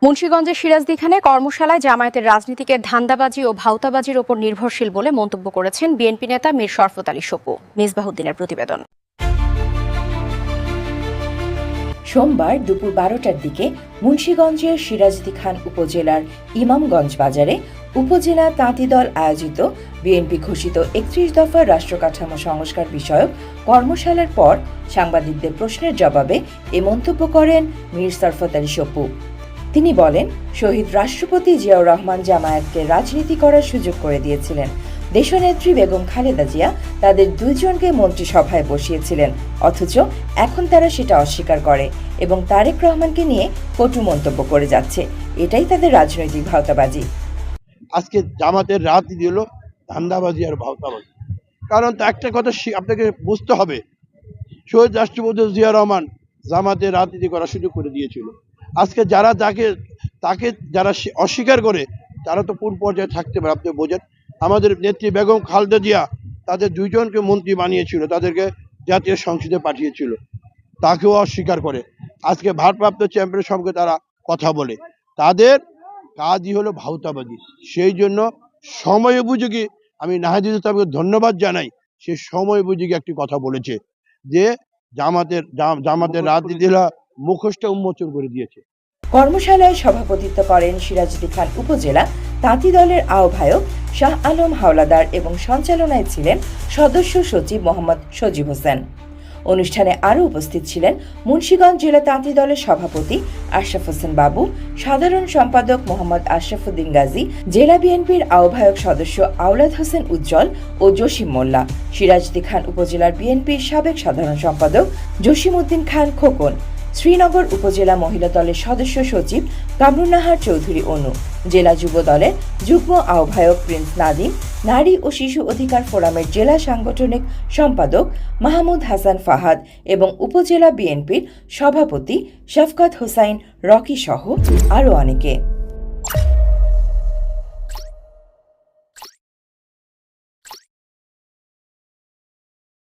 মুন্সিগঞ্জের সিরাজদিখানে কর্মশালায় জামায়াতের রাজনীতিকে ধান্দাবাজি ও ভাউতাবাজির ওপর নির্ভরশীল বলে মন্তব্য করেছেন বিএনপি নেতা মীর শরফত আলী সপু। মিসবাহউদ্দিনের প্রতিবেদন। সোমবার দুপুর 12টার দিকে মুন্সিগঞ্জের সিরাজদিখান উপজেলার ইমামগঞ্জ বাজারে উপজেলা তাঁতি দল আয়োজিত বিএনপি ঘোষিত 31 দফা রাষ্ট্র কাঠামো সংস্কার বিষয়ক কর্মশালার পর সাংবাদিকদের প্রশ্নের জবাবে এ মন্তব্য করেন মীর শরফত আলী সপু। তিনি বলেন, শহীদ রাষ্ট্রপতি জিয়াউর রহমান জামায়াতকে রাজনীতি করার সুযোগ করে দিয়েছিলেন। দেশনেত্রী বেগম খালেদা জিয়া তাদের দুইজনকে মন্ত্রিসভায় বসিয়েছিলেন, অথচ এখন তারা সেটা অস্বীকার করে এবং তারেক রহমানকে নিয়ে কটু মন্তব্য করে যাচ্ছে। এটাই তাদের রাজনৈতিক ভাওতাবাজি। আজকে জামাতের রাজনীতি হলো ধান্দাবাজি আর ভাওতাবাজি। কারণ তো একটা কথা আপনাকে বুঝতে হবে, শহীদ রাষ্ট্রপতি জিয়া রহমান জামাতের রাজনীতি করার সুযোগ করে দিয়েছিল। আজকে যারা তাকে যারা অস্বীকার করে তারা তো পূর্ব পর্যায়ে থাকতে পারে। আপনি বোঝেন, আমাদের নেত্রী বেগম খালেদা জিয়া তাদের দুইজনকে মন্ত্রী বানিয়েছিল, তাদেরকে জাতীয় সংসদে পাঠিয়েছিল, তাকেও অস্বীকার করে আজকে ভারপ্রাপ্ত চেয়ারম্যানের সঙ্গে তারা কথা বলে। তাদের কাজই হলো ভাওতাবাজি। সেই জন্য সময় উপযোগী আমি নাহিদ ইসলামকে ধন্যবাদ জানাই। সে সময় উপযোগী একটি কথা বলেছে যে জামাতের রাজনীতিরা মুখোশটা উন্মোচন করে দিয়েছে। কর্মশালায় সভাপতিত্ব করেন সিরাজদিখান উপজেলা তাঁতি দলের আহ্বায়ক শাহ আলম হাওলাদার এবং সঞ্চালনায় ছিলেন সদস্য সচিব মোহাম্মদ সজীব হোসেন। অনুষ্ঠানে আরও উপস্থিত ছিলেন মুন্সিগঞ্জ জেলা তাঁতি দলের সভাপতি আশরাফ হোসেন বাবু, সাধারণ সম্পাদক মোহাম্মদ আশরাফুদ্দিন গাজী, জেলা বিএনপির আহ্বায়ক সদস্য আওলাদ হোসেন উজ্জ্বল ও জসিম মোল্লা, সিরাজদিখান উপজেলার বিএনপির সাবেক সাধারণ সম্পাদক জসিমউদ্দিন খান খোকন, শ্রীনগর উপজেলা মহিলা দলের সদস্য সচিব কামরুন্নাহার চৌধুরী অনু, জেলা যুব দলের যুগ্ম আহ্বায়ক প্রিন্স নাদিম, নারী ও শিশু অধিকার ফোরামের জেলা সাংগঠনিক সম্পাদক মাহমুদ হাসান ফাহাদ এবং উপজেলা বিএনপির সভাপতি শফকত হোসাইন রকি সহ আরও অনেকে।